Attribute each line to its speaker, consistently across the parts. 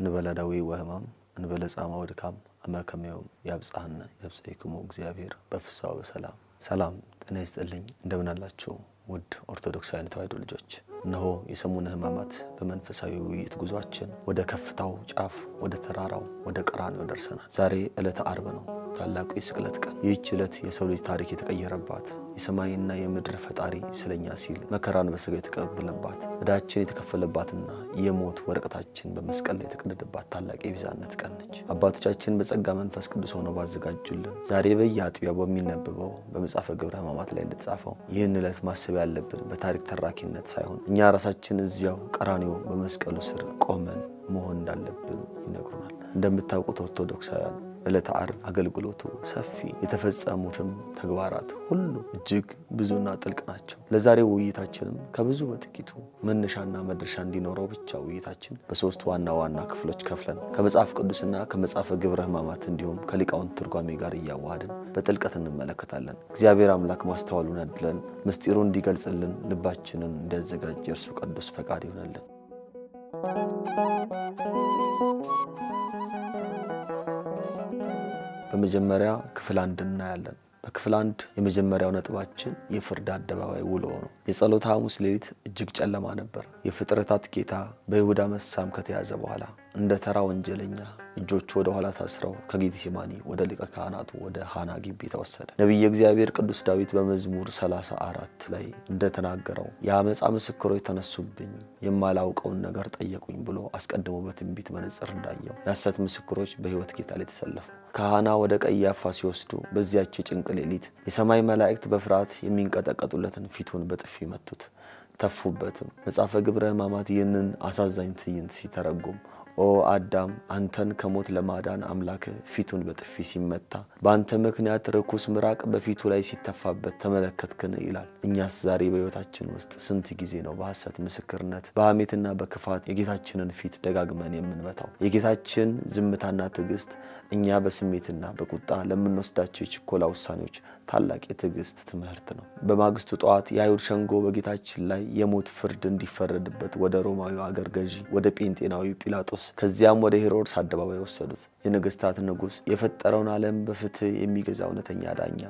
Speaker 1: እንበለ ዳዊ ወህማም እንበለ ጻማ ወድካም አማከሚያው ያብጻህና ያብጻይክሙ እግዚአብሔር በፍሳው በሰላም ሰላም ጤና ይስጥልኝ እንደምን አላችሁ ውድ ኦርቶዶክሳውያን ተዋሕዶ ልጆች እነሆ የሰሙነ ሕማማት በመንፈሳዊ ውይይት ጉዟችን ወደ ከፍታው ጫፍ ወደ ተራራው ወደ ቀራንዮ ደርሰናል ዛሬ ዕለተ ዓርብ ነው ታላቁ የስቅለት ቀን ይህች ዕለት የሰው ልጅ ታሪክ የተቀየረባት የሰማይና የምድር ፈጣሪ ስለኛ ሲል መከራን በሥጋ የተቀበለባት ዕዳችን የተከፈለባትና የሞት ወረቀታችን በመስቀል ላይ የተቀደደባት ታላቅ የቤዛነት ቀን ነች አባቶቻችን በጸጋ መንፈስ ቅዱስ ሆነው ባዘጋጁልን ዛሬ በየአጥቢያው በሚነበበው በመጽሐፈ ግብረ ሕማማት ላይ እንደተጻፈው ይህን ዕለት ማሰብ ያለብን በታሪክ ተራኪነት ሳይሆን እኛ ራሳችን እዚያው ቀራንዮ በመስቀሉ ስር ቆመን መሆን እንዳለብን ይነግሩናል እንደምታውቁት ኦርቶዶክሳውያን ዕለተ ዓርብ አገልግሎቱ ሰፊ የተፈጸሙትም ተግባራት ሁሉ እጅግ ብዙና ጥልቅ ናቸው ለዛሬው ውይይታችንም ከብዙ በጥቂቱ መነሻና መድረሻ እንዲኖረው ብቻ ውይይታችን በሶስት ዋና ክፍሎች ከፍለን ከመጽሐፍ ቅዱስና ከመጽሐፈ ግብረ ሕማማት እንዲሁም ከሊቃውንት ትርጓሜ ጋር እያዋሃድን በጥልቀት እንመለከታለን እግዚአብሔር አምላክ ማስተዋሉን ያድለን ምስጢሩን እንዲገልጽልን ልባችንን እንዲያዘጋጅ የእርሱ ቅዱስ ፈቃድ ይሆንልን በመጀመሪያ ክፍል 1 እናያለን በክፍል 1 የመጀመሪያው ነጥባችን የፍርድ አደባባይ ውሎ ነው የጸሎተ ሐሙስ ሌሊት እጅግ ጨለማ ነበር የፍጥረታት ጌታ በይሁዳ መሳም ከተያዘ በኋላ እንደ ተራ ወንጀለኛ እጆቹ ወደ ኋላ ታስረው ከጌቴሴማኒ ወደ ሊቀ ካህናቱ ወደ ሃና ግቢ ተወሰደ ነብዩ እግዚአብሔር ቅዱስ ዳዊት በመዝሙር 34 ላይ እንደተናገረው የአመፃ ምስክሮች ተነሱብኝ የማላውቀውን ነገር ጠየቁኝ ብሎ አስቀድሞ በትንቢት መነጽር እንዳየው የሐሰት ምስክሮች በሕይወት ጌታ ላይ ተሰለፉ ካህና ወደ ቀያፋ ሲወስዱ በዚያች የጭንቅ ሌሊት የሰማይ መላእክት በፍርሃት የሚንቀጠቀጡለትን ፊቱን በጥፊ መቱት ተፉበትም መጽሐፈ ግብረ ሕማማት ይህንን አሳዛኝ ትዕይንት ሲተረጉም ኦ አዳም አንተን ከሞት ለማዳን አምላክ ፊቱን በጥፊ ሲመታ በአንተ ምክንያት ርኩስ ምራቅ በፊቱ ላይ ሲተፋበት ተመለከትከን ይላል እኛስ ዛሬ በሕይወታችን ውስጥ ስንት ጊዜ ነው በሐሰት ምስክርነት በሐሜትና በክፋት የጌታችንን ፊት ደጋግመን የምንመታው የጌታችን ዝምታና ትዕግስት እኛ በስሜትና በቁጣ ለምንወስዳቸው የችኮላ ውሳኔዎች ታላቅ የትዕግስት ትምህርት ነው በማግስቱ ጠዋት የአይሁድ ሸንጎ በጌታችን ላይ የሞት ፍርድ እንዲፈረድበት ወደ ሮማዊው አገር ገዢ ወደ ጴንጤናዊው ጲላጦስ ከዚያም ወደ ሄሮድስ አደባባይ ወሰዱት የነገስታት ንጉስ የፈጠረውን ዓለም በፍትህ የሚገዛ እውነተኛ ዳኛ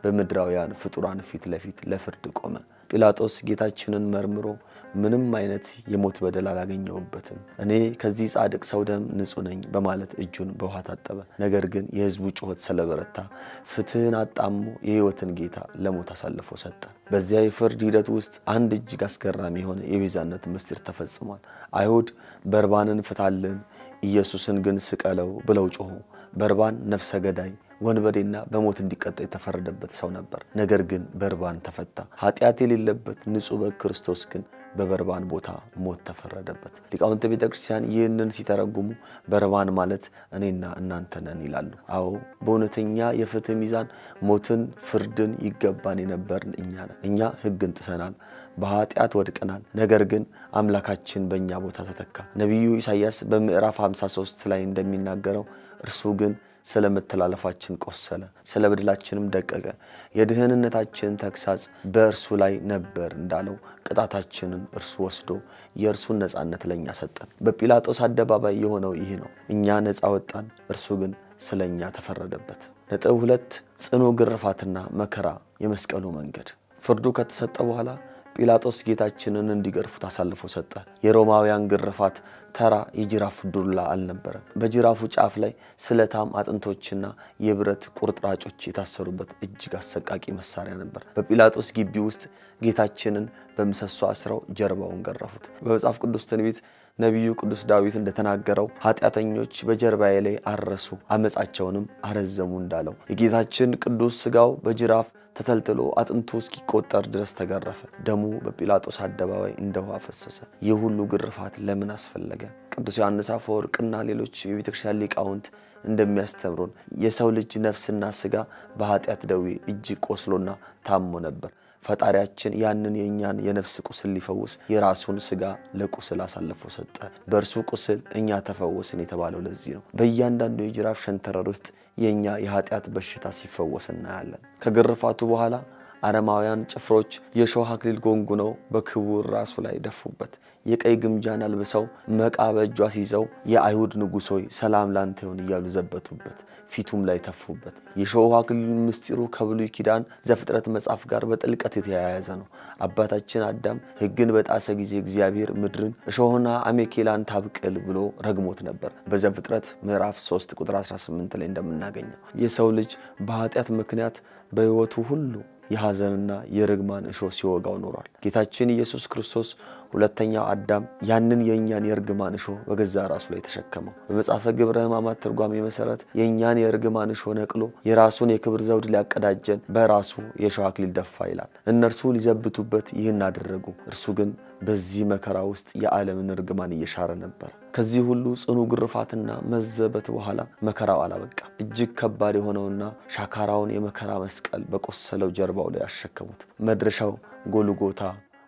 Speaker 1: በምድራውያን ፍጡራን ፊት ለፊት ለፍርድ ቆመ ጲላጦስ ጌታችንን መርምሮ ምንም አይነት የሞት በደል አላገኘውበትም እኔ ከዚህ ጻድቅ ሰው ደም ንጹህ ነኝ በማለት እጁን በውሃ ታጠበ ነገር ግን የሕዝቡ ጩኸት ስለበረታ ፍትህን አጣሞ የሕይወትን ጌታ ለሞት አሳልፎ ሰጠ በዚያ የፍርድ ሂደት ውስጥ አንድ እጅግ አስገራሚ የሆነ የቤዛነት ምስጢር ተፈጽሟል አይሁድ በርባንን ፍታልን ኢየሱስን ግን ስቀለው ብለው ጮሁ በርባን ነፍሰ ገዳይ ወንበዴና በሞት እንዲቀጣ የተፈረደበት ሰው ነበር ነገር ግን በርባን ተፈታ ኃጢአት የሌለበት ንጹህ በክርስቶስ ግን በበርባን ቦታ ሞት ተፈረደበት ሊቃውንተ ቤተክርስቲያን ይህንን ሲተረጉሙ በርባን ማለት እኔና እናንተ ነን ይላሉ አዎ በእውነተኛ የፍትህ ሚዛን ሞትን ፍርድን ይገባን የነበርን እኛ ሕግን ጥሰናል በኃጢአት ወድቀናል ነገር ግን አምላካችን በእኛ ቦታ ተተካ ነብዩ ኢሳይያስ በምዕራፍ 53 ላይ እንደሚናገረው እርሱ ግን ስለመተላለፋችን ቆሰለ ስለ በደላችንም ደቀቀ የድህነታችን ተግሳጽ በእርሱ ላይ ነበር እንዳለው ቅጣታችንን እርሱ ወስዶ የእርሱን ነጻነት ለኛ ሰጠን በጲላጦስ አደባባይ የሆነው ይህ ነው እኛ ነጻ ወጣን እርሱ ግን ስለኛ ተፈረደበት ነጥብ 2 ጽኑ ግርፋትና መከራ የመስቀሉ መንገድ ፍርዱ ከተሰጠ በኋላ ጲላጦስ ጌታችንን እንዲገርፉት አሳልፎ ሰጠ የሮማውያን ግርፋት ተራ የጅራፍ ዱላ አልነበረም በጅራፉ ጫፍ ላይ ስለታም አጥንቶችና የብረት ቁርጥራጮች የታሰሩበት እጅግ አሰቃቂ መሳሪያ ነበር በጲላጦስ ግቢ ውስጥ ጌታችንን በመሰሶ አስረው ጀርባውን ገረፉት በመጽሐፍ ቅዱስ ትንቢት ነብዩ ቅዱስ ዳዊት እንደተናገረው ኃጢአተኞች በጀርባዬ ላይ አረሱ አመጻቸውንም አረዘሙ እንዳለው የጌታችን ቅዱስ ሥጋው በጅራፍ ተተልትሎ አጥንቱ እስኪቆጠር ድረስ ተገረፈ ደሙ በጲላጦስ አደባባይ እንደውሃ ፈሰሰ የሁሉ ግርፋት ለምን አስፈለገ ቅዱስ ዮሐንስ አፈወርቅና ሌሎች የቤተክርስቲያን ሊቃውንት እንደሚያስተምሩን የሰው ልጅ ነፍስና ሥጋ በኃጢአት ደዌ እጅግ ቆስሎና ታሞ ነበር ፈጣሪያችን ያንን የኛን የነፍስ ቁስል ሊፈውስ የራሱን ሥጋ ለቁስል አሳልፎ ሰጠ በእርሱ ቁስል እኛ ተፈወስን የተባለው ለዚህ ነው በእያንዳንዱ የጅራፍ ሸንተረር ውስጥ የኛ የኃጢአት በሽታ ሲፈወስ እናያለን ከግርፋቱ በኋላ አረማውያን ጭፍሮች የሾህ አክሊል ጎንጉነው በክቡር ራሱ ላይ ደፉበት። የቀይ ግምጃን አልብሰው መቃ በእጁ አስይዘው የአይሁድ ንጉሥ ሆይ ሰላም ላንተ ይሁን እያሉ ዘበቱበት፣ ፊቱም ላይ ተፉበት። የሾህ አክሊል ምስጢሩ ከብሉይ ኪዳን ዘፍጥረት መጽሐፍ ጋር በጥልቀት የተያያዘ ነው። አባታችን አዳም ሕግን በጣሰ ጊዜ እግዚአብሔር ምድርን እሾህና አሜኬላን ታብቅል ብሎ ረግሞት ነበር። በዘፍጥረት ምዕራፍ 3 ቁጥር 18 ላይ እንደምናገኘው የሰው ልጅ በኃጢአት ምክንያት በሕይወቱ ሁሉ የሐዘንና የርግማን እሾህ ሲወጋው ኖሯል። ጌታችን ኢየሱስ ክርስቶስ ሁለተኛው አዳም ያንን የእኛን የርግማን እሾህ በገዛ ራሱ ላይ ተሸከመው። በመጽሐፈ ግብረ ሕማማት ትርጓሜ መሰረት የእኛን የርግማን እሾህ ነቅሎ የራሱን የክብር ዘውድ ሊያቀዳጀን በራሱ የሾህ አክሊል ደፋ ይላል። እነርሱ ሊዘብቱበት ይህን አደረጉ። እርሱ ግን በዚህ መከራ ውስጥ የዓለምን እርግማን እየሻረ ነበር። ከዚህ ሁሉ ጽኑ ግርፋትና መዘበት በኋላ መከራው አላበቃም። እጅግ ከባድ የሆነውና ሻካራውን የመከራ መስቀል በቆሰለው ጀርባው ላይ ያሸከሙት። መድረሻው ጎልጎታ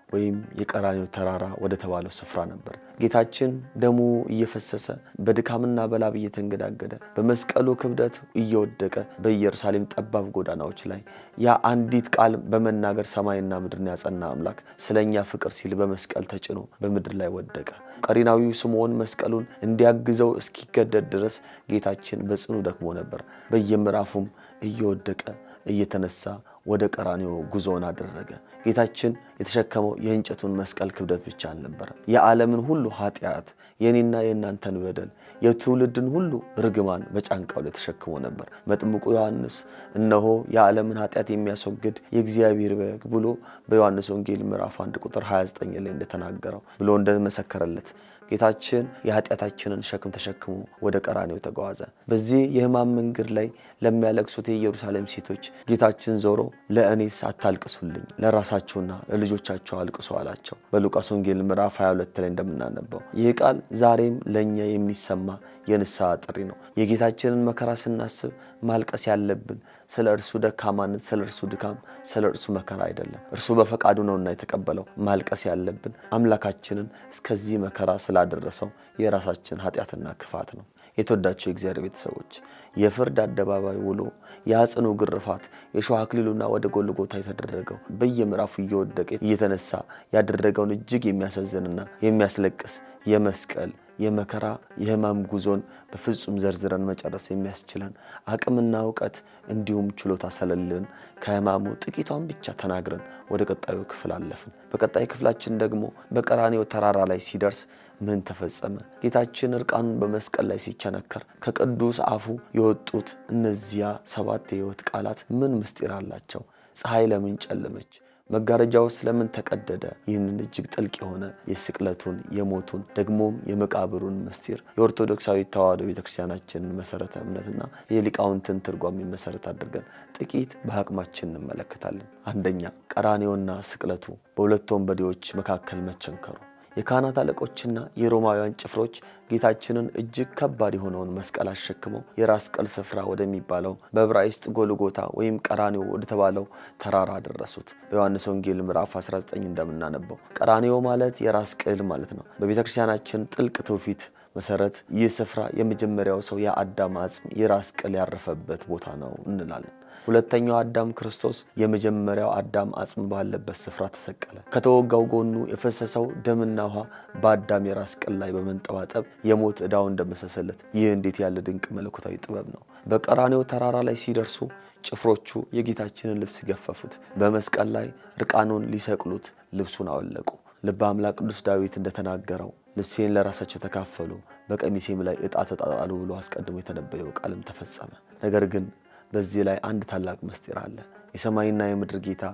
Speaker 1: ወይም የቀራንዮ ተራራ ወደ ተባለው ስፍራ ነበር። ጌታችን ደሙ እየፈሰሰ በድካምና በላብ እየተንገዳገደ በመስቀሉ ክብደት እየወደቀ በኢየሩሳሌም ጠባብ ጎዳናዎች ላይ ያ አንዲት ቃል በመናገር ሰማይና ምድርን ያጸና አምላክ ስለኛ ፍቅር ሲል በመስቀል ተጭኖ በምድር ላይ ወደቀ። ቀሪናዊው ስምዖን መስቀሉን እንዲያግዘው እስኪገደድ ድረስ ጌታችን በጽኑ ደክሞ ነበር። በየምዕራፉም እየወደቀ እየተነሳ ወደ ቀራንዮ ጉዞውን አደረገ። ጌታችን የተሸከመው የእንጨቱን መስቀል ክብደት ብቻ አልነበረም። የዓለምን ሁሉ ኃጢአት፣ የኔና የእናንተን በደል፣ የትውልድን ሁሉ ርግማን በጫንቃው ላይ ተሸክሞ ነበር። መጥምቁ ዮሐንስ እነሆ የዓለምን ኃጢአት የሚያስወግድ የእግዚአብሔር በግ ብሎ በዮሐንስ ወንጌል ምዕራፍ 1 ቁጥር 29 ላይ እንደተናገረው ብሎ እንደመሰከረለት ጌታችን የኃጢአታችንን ሸክም ተሸክሞ ወደ ቀራንዮ ተጓዘ። በዚህ የሕማም መንገድ ላይ ለሚያለቅሱት የኢየሩሳሌም ሴቶች ጌታችን ዞሮ ለእኔስ አታልቅሱልኝ፣ ለራሳችሁና ለልጆቻችሁ አልቅሱ አላቸው። በሉቃስ ወንጌል ምዕራፍ 22 ላይ እንደምናነበው ይህ ቃል ዛሬም ለኛ የሚሰማ የንስሐ ጥሪ ነው። የጌታችንን መከራ ስናስብ ማልቀስ ያለብን ስለ እርሱ ደካማነት፣ ስለ እርሱ ድካም፣ ስለ እርሱ መከራ አይደለም። እርሱ በፈቃዱ ነውና የተቀበለው። ማልቀስ ያለብን አምላካችንን እስከዚህ መከራ ስላደረሰው የራሳችን ኃጢአትና ክፋት ነው። የተወዳቸው የእግዚአብሔር ቤተሰቦች የፍርድ አደባባይ ውሎ የጽኑ ግርፋት የሾህ አክሊሉና ወደ ጎልጎታ የተደረገው በየምዕራፉ እየወደቀ እየተነሳ ያደረገውን እጅግ የሚያሳዝንና የሚያስለቅስ የመስቀል የመከራ የሕማም ጉዞን በፍጹም ዘርዝረን መጨረስ የሚያስችለን አቅምና ዕውቀት እንዲሁም ችሎታ ስለሌለን ከሕማሙ ጥቂቷን ብቻ ተናግረን ወደ ቀጣዩ ክፍል አለፍን። በቀጣይ ክፍላችን ደግሞ በቀራንዮ ተራራ ላይ ሲደርስ ምን ተፈጸመ? ጌታችን እርቃኑን በመስቀል ላይ ሲቸነከር ከቅዱስ አፉ የወጡት እነዚያ 7 የሕይወት ቃላት ምን ምስጢር አላቸው? ፀሐይ ለምን ጨለመች? መጋረጃው ስለምን ተቀደደ? ይህንን እጅግ ጥልቅ የሆነ የስቅለቱን የሞቱን ደግሞም የመቃብሩን ምስጢር የኦርቶዶክሳዊ ተዋሕዶ ቤተክርስቲያናችንን መሰረተ እምነትና የሊቃውንትን ትርጓሜ መሰረት አድርገን ጥቂት በአቅማችን እንመለከታለን። አንደኛ፣ ቀራንዮና ስቅለቱ በሁለት ወንበዴዎች መካከል መቸንከሩ። የካህናት አለቆችና የሮማውያን ጭፍሮች ጌታችንን እጅግ ከባድ የሆነውን መስቀል አሸክመው የራስ ቅል ስፍራ ወደሚባለው በዕብራይስጥ ጎልጎታ ወይም ቀራንዮ ወደ ተባለው ተራራ ደረሱት። በዮሐንስ ወንጌል ምዕራፍ 19 እንደምናነበው ቀራንዮ ማለት የራስ ቅል ማለት ነው። በቤተክርስቲያናችን ጥልቅ ትውፊት መሰረት ይህ ስፍራ የመጀመሪያው ሰው የአዳም አጽም የራስ ቅል ያረፈበት ቦታ ነው እንላለን። ሁለተኛው አዳም ክርስቶስ የመጀመሪያው አዳም አጽም ባለበት ስፍራ ተሰቀለ። ከተወጋው ጎኑ የፈሰሰው ደምና ውሃ በአዳም የራስ ቅል ላይ በመንጠባጠብ የሞት ዕዳውን እንደመሰሰለት። ይህ እንዴት ያለ ድንቅ መለኮታዊ ጥበብ ነው! በቀራንዮ ተራራ ላይ ሲደርሱ ጭፍሮቹ የጌታችንን ልብስ ገፈፉት። በመስቀል ላይ እርቃኑን ሊሰቅሉት ልብሱን አወለቁ። ልበ አምላክ ቅዱስ ዳዊት እንደተናገረው ልብሴን ለራሳቸው ተካፈሉ፣ በቀሚሴም ላይ ዕጣ ተጣጣሉ ብሎ አስቀድሞ የተነበየው ቃልም ተፈጸመ። ነገር ግን በዚህ ላይ አንድ ታላቅ ምስጢር አለ። የሰማይና የምድር ጌታ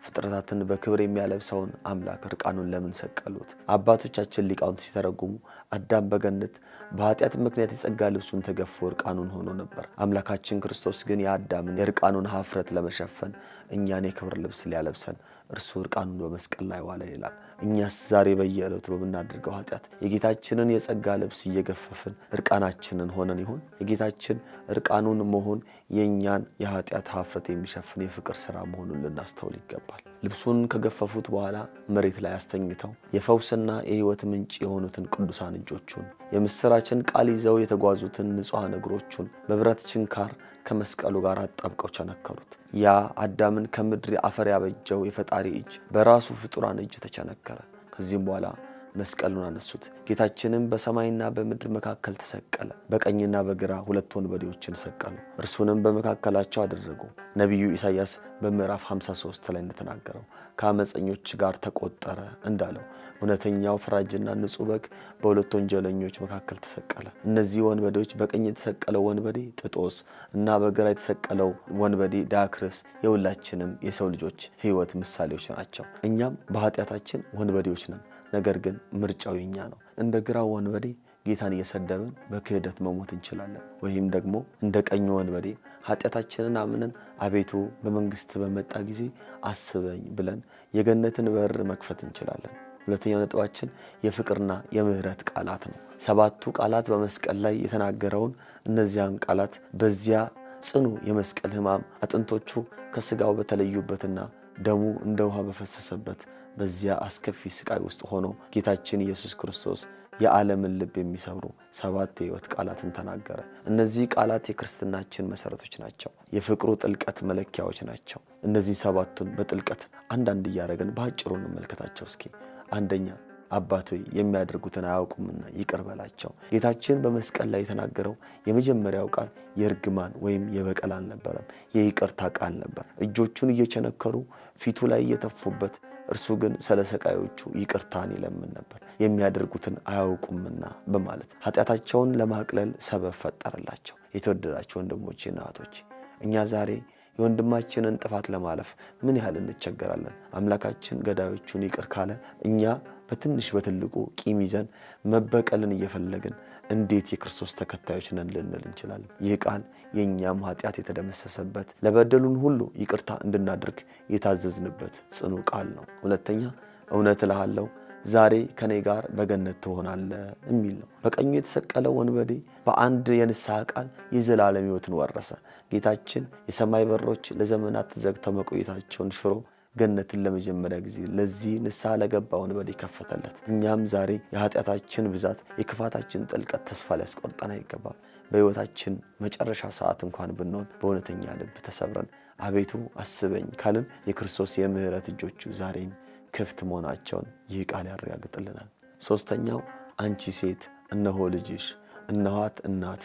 Speaker 1: ፍጥረታትን በክብር የሚያለብሰውን አምላክ እርቃኑን ለምን ሰቀሉት? አባቶቻችን ሊቃውንት ሲተረጉሙ አዳም በገነት በኃጢአት ምክንያት የጸጋ ልብሱን ተገፎ እርቃኑን ሆኖ ነበር። አምላካችን ክርስቶስ ግን የአዳምን የእርቃኑን ኀፍረት ለመሸፈን እኛን የክብር ልብስ ሊያለብሰን እርሱ እርቃኑን በመስቀል ላይ ዋለ ይላል። እኛስ ዛሬ በየዕለቱ በምናደርገው ኃጢአት የጌታችንን የጸጋ ልብስ እየገፈፍን እርቃናችንን ሆነን ይሆን? የጌታችን እርቃኑን መሆን የእኛን የኃጢአት ኀፍረት የሚሸፍን የፍቅር ሥራ መሆኑን ልናስተውል ይገባል። ልብሱን ከገፈፉት በኋላ መሬት ላይ አስተኝተው የፈውስና የሕይወት ምንጭ የሆኑትን ቅዱሳን እጆቹን የምስራችን ቃል ይዘው የተጓዙትን ንጹሐን እግሮቹን በብረት ችንካር ከመስቀሉ ጋር አጣብቀው ቸነከሩት። ያ አዳምን ከምድር አፈር ያበጀው የፈጣሪ እጅ በራሱ ፍጡራን እጅ ተቸነከረ። ከዚህም በኋላ መስቀሉን አነሱት። ጌታችንም በሰማይና በምድር መካከል ተሰቀለ። በቀኝና በግራ ሁለት ወንበዴዎችን ሰቀሉ። እርሱንም በመካከላቸው አደረጉ። ነቢዩ ኢሳይያስ በምዕራፍ 53 ላይ እንደተናገረው ከአመፀኞች ጋር ተቆጠረ እንዳለው እውነተኛው ፈራጅና ንጹሕ በግ በሁለት ወንጀለኞች መካከል ተሰቀለ። እነዚህ ወንበዴዎች በቀኝ የተሰቀለው ወንበዴ ጥጦስ እና በግራ የተሰቀለው ወንበዴ ዳክርስ የሁላችንም የሰው ልጆች ሕይወት ምሳሌዎች ናቸው። እኛም በኃጢአታችን ወንበዴዎች ነን። ነገር ግን ምርጫው የኛ ነው። እንደ ግራው ወንበዴ ጌታን እየሰደብን በክህደት መሞት እንችላለን። ወይም ደግሞ እንደ ቀኙ ወንበዴ ኃጢአታችንን አምነን አቤቱ በመንግስት በመጣ ጊዜ አስበኝ ብለን የገነትን በር መክፈት እንችላለን። ሁለተኛው ነጥባችን የፍቅርና የምህረት ቃላት ነው። 7ቱ ቃላት በመስቀል ላይ የተናገረውን እነዚያን ቃላት በዚያ ጽኑ የመስቀል ሕማም አጥንቶቹ ከስጋው በተለዩበትና ደሙ እንደ ውሃ በፈሰሰበት በዚያ አስከፊ ስቃይ ውስጥ ሆኖ ጌታችን ኢየሱስ ክርስቶስ የዓለምን ልብ የሚሰብሩ 7 የሕይወት ቃላትን ተናገረ። እነዚህ ቃላት የክርስትናችን መሰረቶች ናቸው። የፍቅሩ ጥልቀት መለኪያዎች ናቸው። እነዚህ 7ቱን በጥልቀት አንዳንድ እያደረግን በአጭሩ እንመልከታቸው እስኪ። አንደኛ፣ አባት ሆይ የሚያደርጉትን አያውቁምና ይቅር በላቸው። ጌታችን በመስቀል ላይ የተናገረው የመጀመሪያው ቃል የእርግማን ወይም የበቀል አልነበረም፣ የይቅርታ ቃል ነበር። እጆቹን እየቸነከሩ ፊቱ ላይ እየተፉበት እርሱ ግን ስለ ሰቃዮቹ ይቅርታን ይለምን ነበር። የሚያደርጉትን አያውቁምና በማለት ኃጢአታቸውን ለማቅለል ሰበብ ፈጠረላቸው። የተወደዳችሁ ወንድሞቼና እህቶቼ እኛ ዛሬ የወንድማችንን ጥፋት ለማለፍ ምን ያህል እንቸገራለን። አምላካችን ገዳዮቹን ይቅር ካለ እኛ በትንሽ በትልቁ ቂም ይዘን መበቀልን እየፈለግን እንዴት የክርስቶስ ተከታዮች ነን ልንል እንችላለን? ይህ ቃል የኛም ኃጢአት የተደመሰሰበት ለበደሉን ሁሉ ይቅርታ እንድናደርግ የታዘዝንበት ጽኑ ቃል ነው። ሁለተኛ፣ እውነት እልሃለሁ ዛሬ ከኔ ጋር በገነት ትሆናለህ የሚል ነው። በቀኙ የተሰቀለው ወንበዴ በአንድ የንስሐ ቃል የዘላለም ሕይወትን ወረሰ። ጌታችን የሰማይ በሮች ለዘመናት ተዘግተው መቆየታቸውን ሽሮ ገነትን ለመጀመሪያ ጊዜ ለዚህ ንስሐ ለገባ ወንበዴ ከፈተለት። እኛም ዛሬ የኃጢአታችን ብዛት የክፋታችን ጥልቀት ተስፋ ሊያስቆርጠን አይገባም። በሕይወታችን መጨረሻ ሰዓት እንኳን ብንሆን በእውነተኛ ልብ ተሰብረን አቤቱ አስበኝ ካልን የክርስቶስ የምህረት እጆቹ ዛሬም ክፍት መሆናቸውን ይህ ቃል ያረጋግጥልናል። ሶስተኛው አንቺ ሴት እነሆ ልጅሽ እነኋት እናት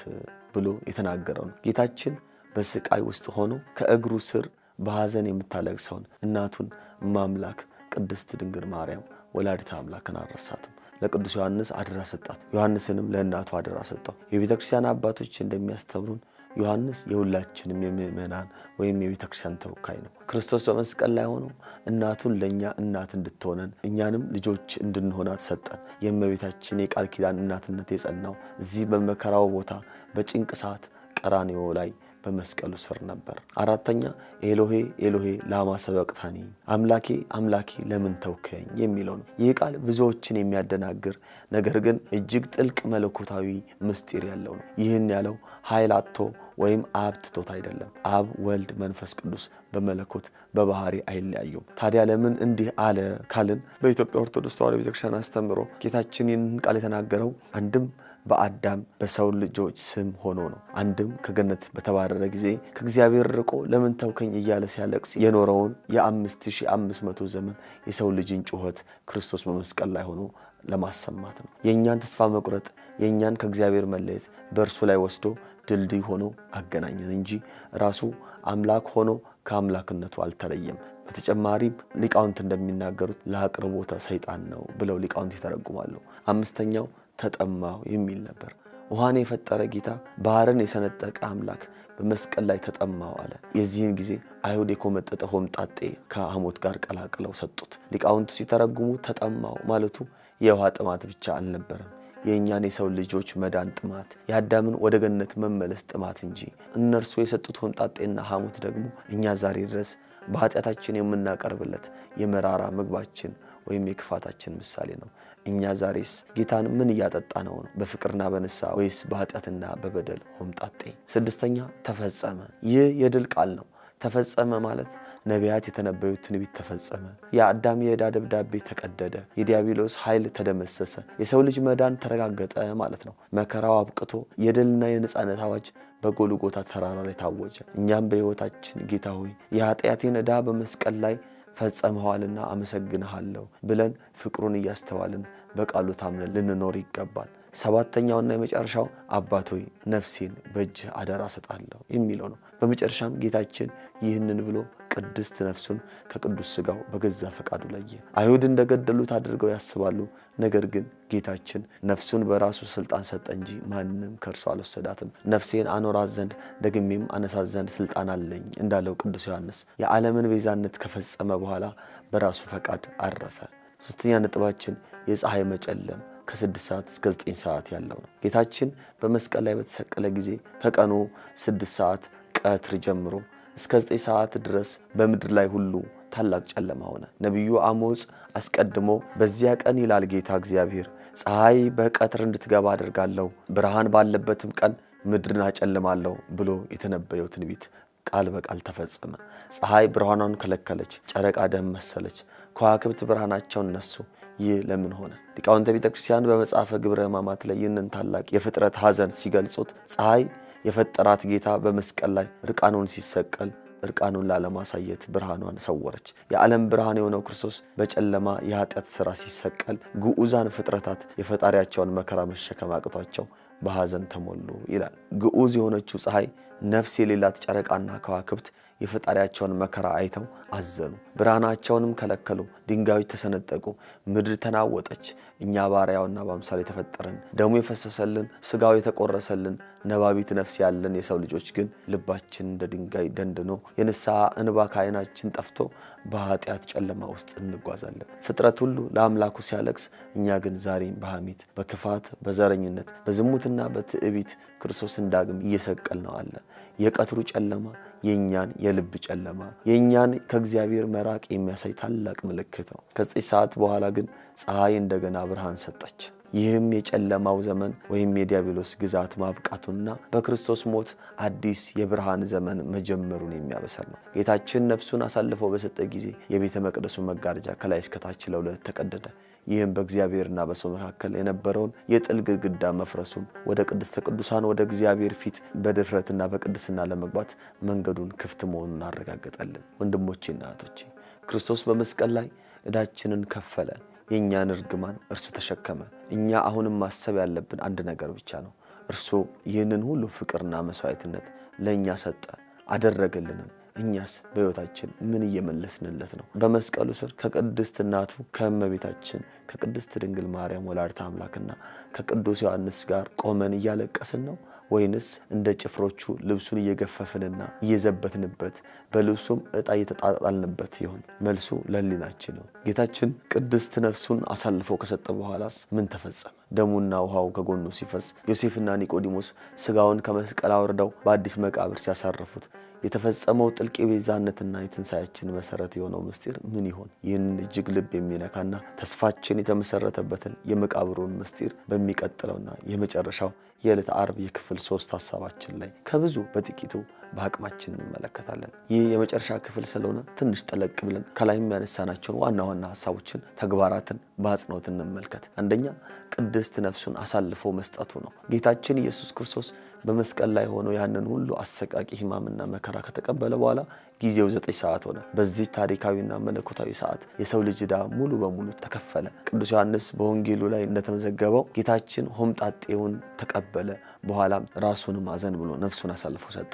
Speaker 1: ብሎ የተናገረው ነው። ጌታችን በስቃይ ውስጥ ሆኖ ከእግሩ ስር በሐዘን የምታለቅሰውን እናቱን ማምላክ ቅድስት ድንግል ማርያም ወላዲተ አምላክን አልረሳትም። ለቅዱስ ዮሐንስ አደራ ሰጣት። ዮሐንስንም ለእናቱ አደራ ሰጠው። የቤተክርስቲያን አባቶች እንደሚያስተምሩን ዮሐንስ የሁላችንም የምእመናን ወይም የቤተክርስቲያን ተወካይ ነው። ክርስቶስ በመስቀል ላይ ሆኖ እናቱን ለኛ እናት እንድትሆነን እኛንም ልጆች እንድንሆናት ሰጠን። የእመቤታችን የቃል ኪዳን እናትነት የጸናው እዚህ በመከራው ቦታ በጭንቅ ሰዓት ቀራንዮ ላይ በመስቀሉ ስር ነበር። አራተኛ፣ ኤሎሄ ኤሎሄ ላማ ሰበቅታኒ አምላኬ አምላኬ ለምን ተውከኝ የሚለው ነው። ይህ ቃል ብዙዎችን የሚያደናግር ነገር ግን እጅግ ጥልቅ መለኮታዊ ምስጢር ያለው ነው። ይህን ያለው ኃይል አጥቶ ወይም አብ ትቶት አይደለም። አብ፣ ወልድ፣ መንፈስ ቅዱስ በመለኮት በባህሪ አይለያዩም። ታዲያ ለምን እንዲህ አለ ካልን በኢትዮጵያ ኦርቶዶክስ ተዋሕዶ ቤተክርስቲያን አስተምሮ ጌታችን ይህንን ቃል የተናገረው አንድም በአዳም በሰው ልጆች ስም ሆኖ ነው። አንድም ከገነት በተባረረ ጊዜ ከእግዚአብሔር ርቆ ለምን ተውከኝ እያለ ሲያለቅስ የኖረውን የ5500 ዘመን የሰው ልጅን ጩኸት ክርስቶስ በመስቀል ላይ ሆኖ ለማሰማት ነው። የእኛን ተስፋ መቁረጥ፣ የእኛን ከእግዚአብሔር መለየት በእርሱ ላይ ወስዶ ድልድይ ሆኖ አገናኘን እንጂ ራሱ አምላክ ሆኖ ከአምላክነቱ አልተለየም። በተጨማሪም ሊቃውንት እንደሚናገሩት ለአቅርቦተ ሰይጣን ነው ብለው ሊቃውንት ይተረጉማሉ። አምስተኛው ተጠማው የሚል ነበር። ውሃን የፈጠረ ጌታ ባህርን የሰነጠቀ አምላክ በመስቀል ላይ ተጠማው አለ። የዚህን ጊዜ አይሁድ የኮመጠጠ ሆምጣጤ ከሐሞት ጋር ቀላቅለው ሰጡት። ሊቃውንቱ ሲተረጉሙ ተጠማው ማለቱ የውሃ ጥማት ብቻ አልነበረም፣ የእኛን የሰው ልጆች መዳን ጥማት፣ የአዳምን ወደ ገነት መመለስ ጥማት እንጂ። እነርሱ የሰጡት ሆምጣጤና ሐሞት ደግሞ እኛ ዛሬ ድረስ በኃጢአታችን የምናቀርብለት የመራራ ምግባችን ወይም የክፋታችን ምሳሌ ነው። እኛ ዛሬስ ጌታን ምን እያጠጣ ነው? በፍቅርና በንስሐ ወይስ በኃጢአትና በበደል ሆምጣጤ? ስድስተኛ ተፈጸመ። ይህ የድል ቃል ነው። ተፈጸመ ማለት ነቢያት የተነበዩት ትንቢት ተፈጸመ። የአዳም የዕዳ ደብዳቤ ተቀደደ። የዲያብሎስ ኃይል ተደመሰሰ። የሰው ልጅ መዳን ተረጋገጠ ማለት ነው። መከራው አብቅቶ የድልና የነጻነት አዋጅ በጎልጎታ ተራራ ላይ ታወጀ። እኛም በሕይወታችን ጌታ ሆይ የኃጢአቴን ዕዳ በመስቀል ላይ ፈጸመዋልና አመሰግንሃለሁ ብለን ፍቅሩን እያስተዋልን በቃሉ ታምነን ልንኖር ይገባል። ሰባተኛውና የመጨረሻው አባት ሆይ ነፍሴን በእጅህ አደራ ሰጣለሁ የሚለው ነው። በመጨረሻም ጌታችን ይህንን ብሎ ቅድስት ነፍሱን ከቅዱስ ሥጋው በገዛ ፈቃዱ ለየ። አይሁድ እንደገደሉት አድርገው ያስባሉ። ነገር ግን ጌታችን ነፍሱን በራሱ ስልጣን ሰጠ እንጂ ማንንም ከእርሱ አልወሰዳትም። ነፍሴን አኖራት ዘንድ ደግሜም አነሳት ዘንድ ስልጣን አለኝ እንዳለው ቅዱስ ዮሐንስ የዓለምን ቤዛነት ከፈጸመ በኋላ በራሱ ፈቃድ አረፈ። ሶስተኛ ነጥባችን የፀሐይ መጨለም ከ6 ሰዓት እስከ 9 ሰዓት ያለው ነው። ጌታችን በመስቀል ላይ በተሰቀለ ጊዜ ከቀኑ 6 ሰዓት ቀትር ጀምሮ እስከ 9 ሰዓት ድረስ በምድር ላይ ሁሉ ታላቅ ጨለማ ሆነ። ነቢዩ አሞጽ አስቀድሞ በዚያ ቀን ይላል ጌታ እግዚአብሔር ፀሐይ በቀትር እንድትገባ አደርጋለሁ፣ ብርሃን ባለበትም ቀን ምድርን አጨልማለሁ ብሎ የተነበየው ትንቢት ቃል በቃል ተፈጸመ። ፀሐይ ብርሃኗን ከለከለች፣ ጨረቃ ደም መሰለች፣ ከዋክብት ብርሃናቸውን ነሱ። ይህ ለምን ሆነ? ሊቃውንተ ቤተ ክርስቲያን በመጽሐፈ ግብረ ሕማማት ላይ ይህንን ታላቅ የፍጥረት ሐዘን ሲገልጹት ፀሐይ የፈጠራት ጌታ በመስቀል ላይ እርቃኑን ሲሰቀል እርቃኑን ላለማሳየት ብርሃኗን ሰወረች። የዓለም ብርሃን የሆነው ክርስቶስ በጨለማ የኃጢአት ሥራ ሲሰቀል ግዑዛን ፍጥረታት የፈጣሪያቸውን መከራ መሸከም አቅቷቸው በሐዘን ተሞሉ ይላል። ግዑዝ የሆነችው ፀሐይ ነፍስ የሌላት ጨረቃና ከዋክብት የፈጣሪያቸውን መከራ አይተው አዘኑ፣ ብርሃናቸውንም ከለከሉ። ድንጋዮች ተሰነጠቁ፣ ምድር ተናወጠች። እኛ ባሪያውና በአምሳል የተፈጠረን ደሙ የፈሰሰልን ሥጋው የተቆረሰልን ነባቢት ነፍስ ያለን የሰው ልጆች ግን ልባችን እንደ ድንጋይ ደንድኖ የንስሐ እንባ ከዓይናችን ጠፍቶ በኃጢአት ጨለማ ውስጥ እንጓዛለን። ፍጥረት ሁሉ ለአምላኩ ሲያለቅስ፣ እኛ ግን ዛሬም በሐሜት በክፋት በዘረኝነት በዝሙትና በትዕቢት ክርስቶስን ዳግም እየሰቀልነው አለ። የቀትሩ ጨለማ የኛን የልብ ጨለማ የኛን ከእግዚአብሔር መራቅ የሚያሳይ ታላቅ ምልክት ነው። ከ9 ሰዓት በኋላ ግን ፀሐይ እንደገና ብርሃን ሰጠች። ይህም የጨለማው ዘመን ወይም የዲያብሎስ ግዛት ማብቃቱና በክርስቶስ ሞት አዲስ የብርሃን ዘመን መጀመሩን የሚያበሰር ነው። ጌታችን ነፍሱን አሳልፎ በሰጠ ጊዜ የቤተ መቅደሱ መጋረጃ ከላይ እስከ ታች ለሁለት ተቀደደ። ይህም በእግዚአብሔርና በሰው መካከል የነበረውን የጥል ግድግዳ መፍረሱን ወደ ቅድስተ ቅዱሳን ወደ እግዚአብሔር ፊት በድፍረትና በቅድስና ለመግባት መንገዱን ክፍት መሆኑን አረጋገጠልን። ወንድሞቼና እህቶቼ ክርስቶስ በመስቀል ላይ ዕዳችንን ከፈለ። የእኛን እርግማን እርሱ ተሸከመ። እኛ አሁንም ማሰብ ያለብን አንድ ነገር ብቻ ነው። እርሱ ይህንን ሁሉ ፍቅርና መስዋዕትነት ለእኛ ሰጠ አደረገልንም። እኛስ በሕይወታችን ምን እየመለስንለት ነው? በመስቀሉ ስር ከቅድስት እናቱ ከእመቤታችን ከቅድስት ድንግል ማርያም ወላዲተ አምላክና ከቅዱስ ዮሐንስ ጋር ቆመን እያለቀስን ነው? ወይንስ እንደ ጭፍሮቹ ልብሱን እየገፈፍንና እየዘበትንበት በልብሱም ዕጣ እየተጣጣልንበት ይሆን? መልሱ ለሕሊናችን ነው። ጌታችን ቅድስት ነፍሱን አሳልፎ ከሰጠ በኋላስ ምን ተፈጸመ? ደሙና ውሃው ከጎኑ ሲፈስ ዮሴፍና ኒቆዲሞስ ሥጋውን ከመስቀል አውርደው በአዲስ መቃብር ሲያሳርፉት የተፈጸመው ጥልቅ የቤዛነትና የትንሣኤያችን መሰረት የሆነው ምስጢር ምን ይሆን? ይህን እጅግ ልብ የሚነካና ተስፋችን የተመሰረተበትን የመቃብሩን ምስጢር በሚቀጥለውና የመጨረሻው የዕለተ ዓርብ የክፍል 3 ሐሳባችን ላይ ከብዙ በጥቂቱ በአቅማችን እንመለከታለን። ይህ የመጨረሻ ክፍል ስለሆነ ትንሽ ጠለቅ ብለን ከላይ የሚያነሳናቸውን ዋና ዋና ሐሳቦችን ተግባራትን በአጽንኦት እንመልከት። አንደኛ ቅድስት ነፍሱን አሳልፎ መስጠቱ ነው። ጌታችን ኢየሱስ ክርስቶስ በመስቀል ላይ ሆኖ ያንን ሁሉ አሰቃቂ ሕማምና መከራ ከተቀበለ በኋላ ጊዜው 9 ሰዓት ሆነ። በዚህ ታሪካዊና መለኮታዊ ሰዓት የሰው ልጅ ዕዳ ሙሉ በሙሉ ተከፈለ። ቅዱስ ዮሐንስ በወንጌሉ ላይ እንደተመዘገበው ጌታችን ሆምጣጤውን ተቀበለ፣ በኋላም ራሱንም አዘን ብሎ ነፍሱን አሳልፎ ሰጠ።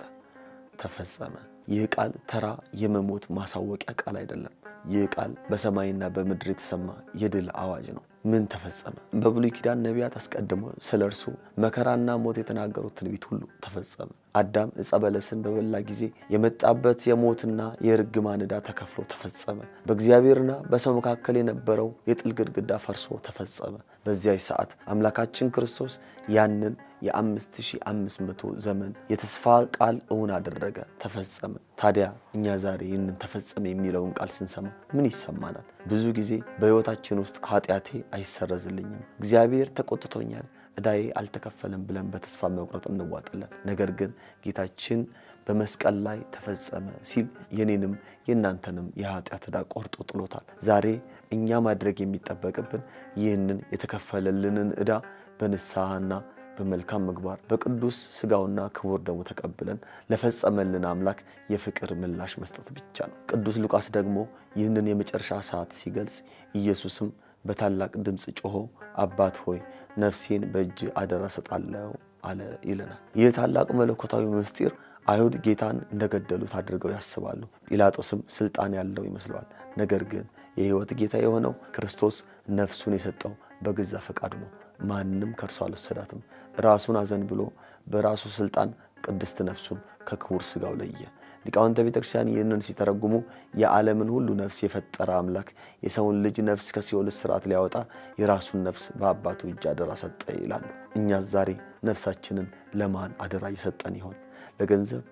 Speaker 1: ተፈጸመ። ይህ ቃል ተራ የመሞት ማሳወቂያ ቃል አይደለም። ይህ ቃል በሰማይና በምድር የተሰማ የድል አዋጅ ነው። ምን ተፈጸመ? በብሉይ ኪዳን ነቢያት አስቀድሞ ስለ እርሱ መከራና ሞት የተናገሩት ትንቢት ሁሉ ተፈጸመ። አዳም ዕፀ በለስን በበላ ጊዜ የመጣበት የሞትና የርግማን ዕዳ ተከፍሎ ተፈጸመ። በእግዚአብሔርና በሰው መካከል የነበረው የጥል ግድግዳ ፈርሶ ተፈጸመ። በዚያ ሰዓት አምላካችን ክርስቶስ ያንን የ5500 ዘመን የተስፋ ቃል እውን አደረገ፣ ተፈጸመ። ታዲያ እኛ ዛሬ ይህንን ተፈጸመ የሚለውን ቃል ስንሰማ ምን ይሰማናል? ብዙ ጊዜ በሕይወታችን ውስጥ ኃጢአቴ አይሰረዝልኝም፣ እግዚአብሔር ተቆጥቶኛል፣ ዕዳዬ አልተከፈለም ብለን በተስፋ መቁረጥ እንዋጣለን። ነገር ግን ጌታችን በመስቀል ላይ ተፈጸመ ሲል የኔንም የናንተንም የኃጢአት ዕዳ ቆርጦ ጥሎታል። ዛሬ እኛ ማድረግ የሚጠበቅብን ይህንን የተከፈለልንን ዕዳ በንስሐና በመልካም ምግባር በቅዱስ ሥጋውና ክቡር ደሙ ተቀብለን ለፈጸመልን አምላክ የፍቅር ምላሽ መስጠት ብቻ ነው። ቅዱስ ሉቃስ ደግሞ ይህንን የመጨረሻ ሰዓት ሲገልጽ ኢየሱስም በታላቅ ድምፅ ጮሆ አባት ሆይ ነፍሴን በእጅ አደራ ሰጣለሁ አለ ይለናል። ይህ ታላቅ መለኮታዊ ምስጢር አይሁድ ጌታን እንደገደሉት አድርገው ያስባሉ። ጲላጦስም ስልጣን ያለው ይመስለዋል። ነገር ግን የሕይወት ጌታ የሆነው ክርስቶስ ነፍሱን የሰጠው በገዛ ፈቃዱ ነው። ማንም ከእርሱ አልወሰዳትም። ራሱን አዘን ብሎ በራሱ ስልጣን ቅድስት ነፍሱን ከክቡር ሥጋው ለየ። ሊቃውንተ ቤተክርስቲያን ይህንን ሲተረጉሙ የዓለምን ሁሉ ነፍስ የፈጠረ አምላክ የሰውን ልጅ ነፍስ ከሲኦል እስራት ሊያወጣ የራሱን ነፍስ በአባቱ እጅ አደራ ሰጠ ይላሉ። እኛስ ዛሬ ነፍሳችንን ለማን አደራ እየሰጠን ይሆን? ለገንዘብ፣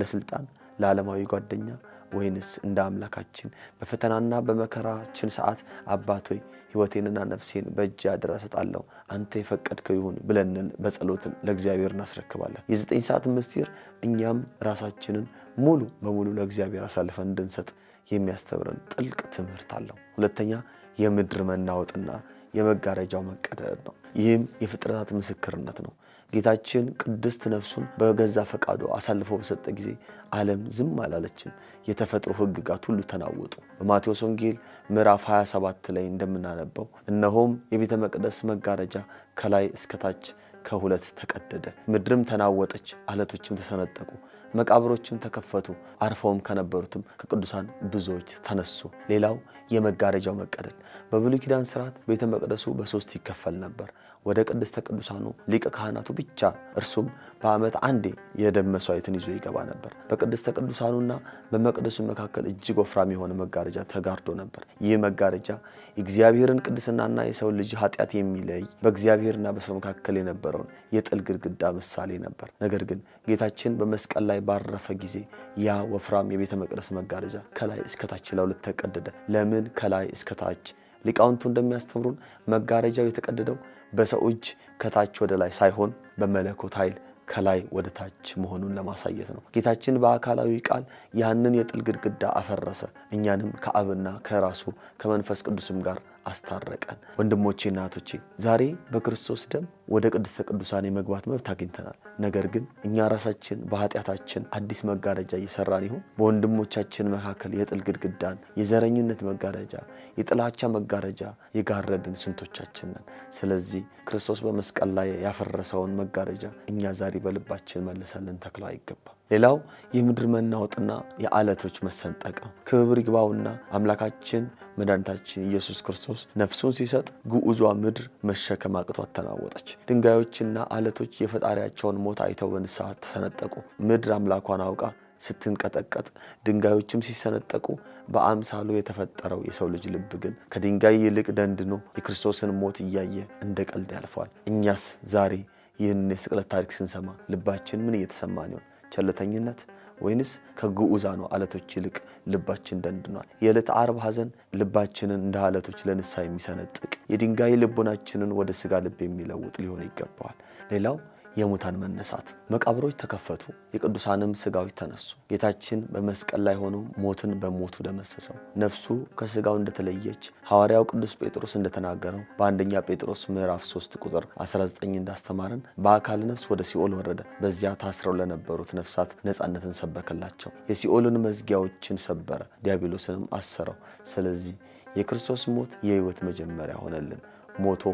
Speaker 1: ለስልጣን፣ ለዓለማዊ ጓደኛ ወይንስ እንደ አምላካችን በፈተናና በመከራችን ሰዓት አባት ሆይ ሕይወቴንና ነፍሴን በእጅ አደራ ሰጣለሁ አንተ የፈቀድከው ይሁን ብለንን በጸሎትን ለእግዚአብሔር እናስረክባለን። የ9 ሰዓት ምስጢር እኛም ራሳችንን ሙሉ በሙሉ ለእግዚአብሔር አሳልፈን እንድንሰጥ የሚያስተምረን ጥልቅ ትምህርት አለው። ሁለተኛ የምድር መናወጥና የመጋረጃው መቀደድ ነው። ይህም የፍጥረታት ምስክርነት ነው። ጌታችን ቅድስት ነፍሱን በገዛ ፈቃዱ አሳልፎ በሰጠ ጊዜ ዓለም ዝም አላለችም። የተፈጥሮ ሕግጋት ሁሉ ተናወጡ። በማቴዎስ ወንጌል ምዕራፍ 27 ላይ እንደምናነበው እነሆም የቤተ መቅደስ መጋረጃ ከላይ እስከታች ከሁለት ተቀደደ፣ ምድርም ተናወጠች፣ አለቶችም ተሰነጠቁ፣ መቃብሮችም ተከፈቱ፣ አርፈውም ከነበሩትም ከቅዱሳን ብዙዎች ተነሱ። ሌላው የመጋረጃው መቀደድ። በብሉይ ኪዳን ሥርዓት ቤተ መቅደሱ በሶስት ይከፈል ነበር። ወደ ቅድስተ ቅዱሳኑ ሊቀ ካህናቱ ብቻ እርሱም በዓመት አንዴ የደም መስዋዕትን ይዞ ይገባ ነበር። በቅድስተ ቅዱሳኑና በመቅደሱ መካከል እጅግ ወፍራም የሆነ መጋረጃ ተጋርዶ ነበር። ይህ መጋረጃ የእግዚአብሔርን ቅድስናና የሰው ልጅ ኃጢአት የሚለይ በእግዚአብሔርና በሰው መካከል የነበረውን የጥል ግድግዳ ምሳሌ ነበር። ነገር ግን ጌታችን በመስቀል ላይ ባረፈ ጊዜ ያ ወፍራም የቤተ መቅደስ መጋረጃ ከላይ እስከታች ለሁለት ተቀደደ። ለምን ከላይ እስከታች? ሊቃውንቱ እንደሚያስተምሩን መጋረጃው የተቀደደው በሰው እጅ ከታች ወደ ላይ ሳይሆን በመለኮት ኃይል ከላይ ወደ ታች መሆኑን ለማሳየት ነው። ጌታችን በአካላዊ ቃል ያንን የጥል ግድግዳ አፈረሰ። እኛንም ከአብና ከራሱ ከመንፈስ ቅዱስም ጋር አስታረቀን። ወንድሞቼና እህቶቼ ዛሬ በክርስቶስ ደም ወደ ቅድስተ ቅዱሳን የመግባት መብት አግኝተናል። ነገር ግን እኛ ራሳችን በኃጢአታችን አዲስ መጋረጃ እየሰራን ይሁን? በወንድሞቻችን መካከል የጥል ግድግዳን፣ የዘረኝነት መጋረጃ፣ የጥላቻ መጋረጃ የጋረድን ስንቶቻችን ነን? ስለዚህ ክርስቶስ በመስቀል ላይ ያፈረሰውን መጋረጃ እኛ ዛሬ በልባችን መልሰን ልንተክለው አይገባም። ሌላው የምድር መናወጥና የዓለቶች መሰንጠቅ ነው። ክብር ይግባውና አምላካችን መድኃኒታችን ኢየሱስ ክርስቶስ ነፍሱን ሲሰጥ ግዑዟ ምድር መሸከም አቅቷት ተናወጠች። ድንጋዮችና ዓለቶች የፈጣሪያቸውን ሞት አይተው በንስሐ ተሰነጠቁ። ምድር አምላኳን አውቃ ስትንቀጠቀጥ፣ ድንጋዮችም ሲሰነጠቁ፣ በአምሳሉ የተፈጠረው የሰው ልጅ ልብ ግን ከድንጋይ ይልቅ ደንድኖ የክርስቶስን ሞት እያየ እንደ ቀልድ ያልፈዋል። እኛስ ዛሬ ይህንን የስቅለት ታሪክ ስንሰማ ልባችን ምን እየተሰማን ይሆን? ቸልተኝነት ወይንስ ከግዑዛኑ ዓለቶች ይልቅ ልባችን ደንድኗል? የዕለተ ዓርብ ሐዘን ልባችንን እንደ ዓለቶች ለንስሐ የሚሰነጥቅ የድንጋይ ልቦናችንን ወደ ሥጋ ልብ የሚለውጥ ሊሆን ይገባዋል። ሌላው የሙታን መነሳት። መቃብሮች ተከፈቱ፣ የቅዱሳንም ሥጋዎች ተነሱ። ጌታችን በመስቀል ላይ ሆኖ ሞትን በሞቱ ደመሰሰው። ነፍሱ ከሥጋው እንደተለየች ሐዋርያው ቅዱስ ጴጥሮስ እንደተናገረው በአንደኛ ጴጥሮስ ምዕራፍ 3 ቁጥር 19 እንዳስተማረን በአካል ነፍስ ወደ ሲኦል ወረደ። በዚያ ታስረው ለነበሩት ነፍሳት ነፃነትን ሰበከላቸው። የሲኦልን መዝጊያዎችን ሰበረ፣ ዲያብሎስንም አሰረው። ስለዚህ የክርስቶስ ሞት የሕይወት መጀመሪያ ሆነልን። ሞቶ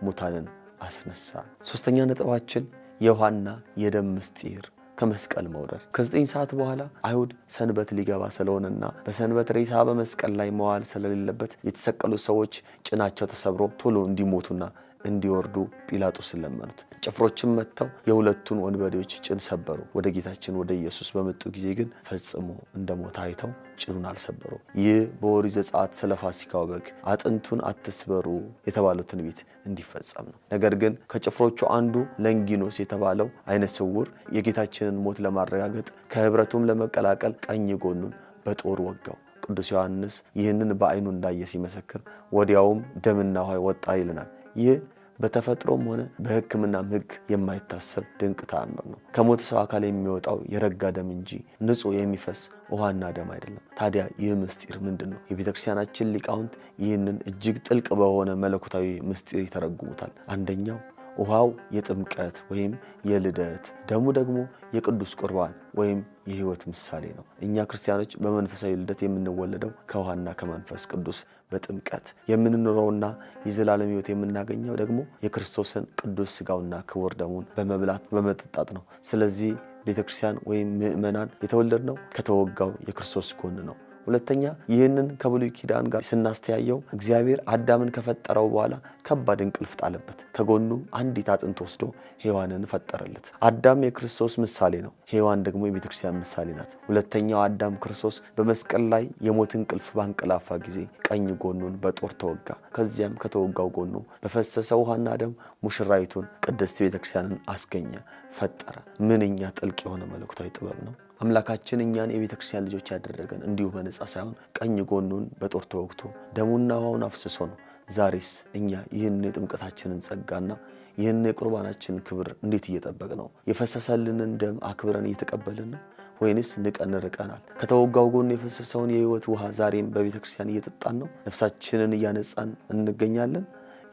Speaker 1: ሙታንን አስነሳ። ሶስተኛ ነጥባችን የውሃና የደም ምስጢር ከመስቀል መውረድ። ከ9 ሰዓት በኋላ አይሁድ ሰንበት ሊገባ ስለሆነና በሰንበት ሬሳ በመስቀል ላይ መዋል ስለሌለበት የተሰቀሉት ሰዎች ጭናቸው ተሰብሮ ቶሎ እንዲሞቱና እንዲወርዱ ጲላጦስን ለመኑት። ጭፍሮችም መጥተው የሁለቱን ወንበዴዎች ጭን ሰበሩ። ወደ ጌታችን ወደ ኢየሱስ በመጡ ጊዜ ግን ፈጽሞ እንደሞተ አይተው ጭኑን አልሰበሩ። ይህ በኦሪት ዘጸአት ስለ ፋሲካው በግ አጥንቱን አትስበሩ የተባለው ትንቢት እንዲፈጸም ነው። ነገር ግን ከጭፍሮቹ አንዱ ለንጊኖስ የተባለው አይነ ስውር የጌታችንን ሞት ለማረጋገጥ ከህብረቱም ለመቀላቀል ቀኝ ጎኑን በጦር ወጋው። ቅዱስ ዮሐንስ ይህንን በአይኑ እንዳየ ሲመሰክር ወዲያውም ደምና ውሃ ወጣ ይለናል። ይህ በተፈጥሮም ሆነ በሕክምናም ሕግ የማይታሰብ ድንቅ ተአምር ነው። ከሞተ ሰው አካል የሚወጣው የረጋ ደም እንጂ ንጹህ የሚፈስ ውሃና ደም አይደለም። ታዲያ ይህ ምስጢር ምንድነው? የቤተክርስቲያናችን ሊቃውንት ይህንን እጅግ ጥልቅ በሆነ መለኮታዊ ምስጢር ይተረጉሙታል። አንደኛው ውሃው የጥምቀት ወይም የልደት፣ ደሙ ደግሞ የቅዱስ ቁርባን ወይም የሕይወት ምሳሌ ነው። እኛ ክርስቲያኖች በመንፈሳዊ ልደት የምንወለደው ከውሃና ከመንፈስ ቅዱስ በጥምቀት የምንኖረውና የዘላለም ሕይወት የምናገኘው ደግሞ የክርስቶስን ቅዱስ ሥጋውና ክቡር ደሙን በመብላት በመጠጣት ነው። ስለዚህ ቤተክርስቲያን ወይም ምእመናን የተወለድነው ከተወጋው የክርስቶስ ጎን ነው። ሁለተኛ ይህንን ከብሉይ ኪዳን ጋር ስናስተያየው እግዚአብሔር አዳምን ከፈጠረው በኋላ ከባድ እንቅልፍ ጣለበት። ከጎኑ አንዲት አጥንት ወስዶ ሔዋንን ፈጠረለት። አዳም የክርስቶስ ምሳሌ ነው። ሔዋን ደግሞ የቤተክርስቲያን ምሳሌ ናት። ሁለተኛው አዳም ክርስቶስ በመስቀል ላይ የሞት እንቅልፍ ባንቀላፋ ጊዜ ቀኝ ጎኑን በጦር ተወጋ። ከዚያም ከተወጋው ጎኑ በፈሰሰ ውሃና ደም ሙሽራይቱን ቅድስት ቤተክርስቲያንን አስገኘ፣ ፈጠረ። ምንኛ ጥልቅ የሆነ መለኮታዊ ጥበብ ነው! አምላካችን እኛን የቤተክርስቲያን ልጆች ያደረገን እንዲሁ በነጻ ሳይሆን ቀኝ ጎኑን በጦር ተወግቶ ደሙና ውሃውን አፍስሶ ነው። ዛሬስ እኛ ይህን የጥምቀታችንን ጸጋና ይህን የቁርባናችንን ክብር እንዴት እየጠበቅ ነው? የፈሰሰልንን ደም አክብረን እየተቀበልን ነው ወይንስ ንቀን ርቀናል? ከተወጋው ጎኑ የፈሰሰውን የሕይወት ውሃ ዛሬም በቤተክርስቲያን እየጠጣን ነው? ነፍሳችንን እያነጻን እንገኛለን?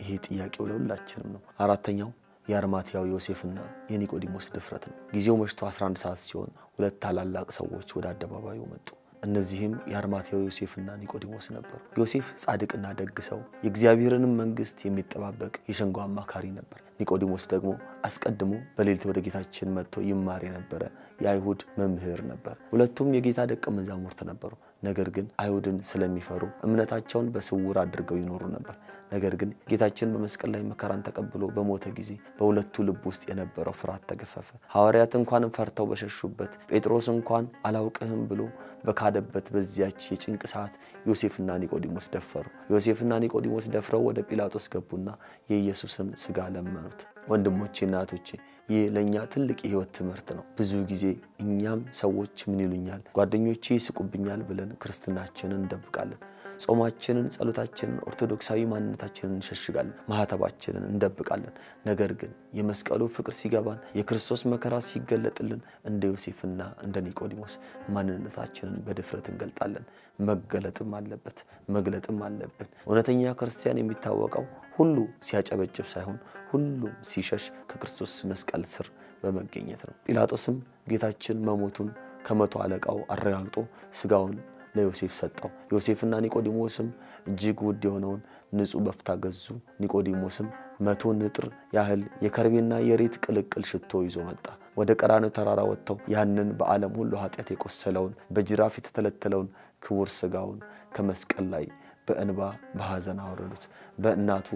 Speaker 1: ይሄ ጥያቄው ለሁላችንም ነው። አራተኛው የአርማትያው ዮሴፍና የኒቆዲሞስ ድፍረት ነው። ጊዜው መሽቶ 11 ሰዓት ሲሆን ሁለት ታላላቅ ሰዎች ወደ አደባባዩ መጡ። እነዚህም የአርማትያው ዮሴፍና ኒቆዲሞስ ነበሩ። ዮሴፍ ጻድቅና ደግ ሰው፣ የእግዚአብሔርንም መንግስት የሚጠባበቅ የሸንጎ አማካሪ ነበር። ኒቆዲሞስ ደግሞ አስቀድሞ በሌሊት ወደ ጌታችን መጥቶ ይማር የነበረ የአይሁድ መምህር ነበር። ሁለቱም የጌታ ደቀ መዛሙርት ነበሩ። ነገር ግን አይሁድን ስለሚፈሩ እምነታቸውን በስውር አድርገው ይኖሩ ነበር። ነገር ግን ጌታችን በመስቀል ላይ መከራን ተቀብሎ በሞተ ጊዜ በሁለቱ ልብ ውስጥ የነበረው ፍርሃት ተገፈፈ። ሐዋርያት እንኳን ፈርተው በሸሹበት፣ ጴጥሮስ እንኳን አላውቅህም ብሎ በካደበት በዚያች የጭንቅ ሰዓት ዮሴፍና ኒቆዲሞስ ደፈሩ። ዮሴፍና ኒቆዲሞስ ደፍረው ወደ ጲላጦስ ገቡና የኢየሱስን ሥጋ ለመኑት። ወንድሞቼና እህቶቼ ይህ ለኛ ትልቅ የሕይወት ትምህርት ነው። ብዙ ጊዜ እኛም ሰዎች ምን ይሉኛል፣ ጓደኞቼ ይስቁብኛል ብለን ክርስትናችንን እንደብቃለን። ጾማችንን፣ ጸሎታችንን፣ ኦርቶዶክሳዊ ማንነታችንን እንሸሽጋለን። ማህተባችንን እንደብቃለን። ነገር ግን የመስቀሉ ፍቅር ሲገባን፣ የክርስቶስ መከራ ሲገለጥልን እንደ ዮሴፍና እንደ ኒቆዲሞስ ማንነታችንን በድፍረት እንገልጣለን። መገለጥም አለበት፣ መግለጥም አለብን። እውነተኛ ክርስቲያን የሚታወቀው ሁሉ ሲያጨበጭብ ሳይሆን ሁሉም ሲሸሽ ከክርስቶስ መስቀል ስር በመገኘት ነው። ጲላጦስም ጌታችን መሞቱን ከመቶ አለቃው አረጋግጦ ሥጋውን ለዮሴፍ ሰጠው። ዮሴፍና ኒቆዲሞስም እጅግ ውድ የሆነውን ንጹህ በፍታ ገዙ። ኒቆዲሞስም 100 ንጥር ያህል የከርቤና የሬት ቅልቅል ሽቶ ይዞ መጣ። ወደ ቀራንዮ ተራራ ወጥተው ያንን በዓለም ሁሉ ኃጢአት የቆሰለውን በጅራፍ የተተለተለውን ክቡር ሥጋውን ከመስቀል ላይ በእንባ በሐዘን አወረዱት። በእናቱ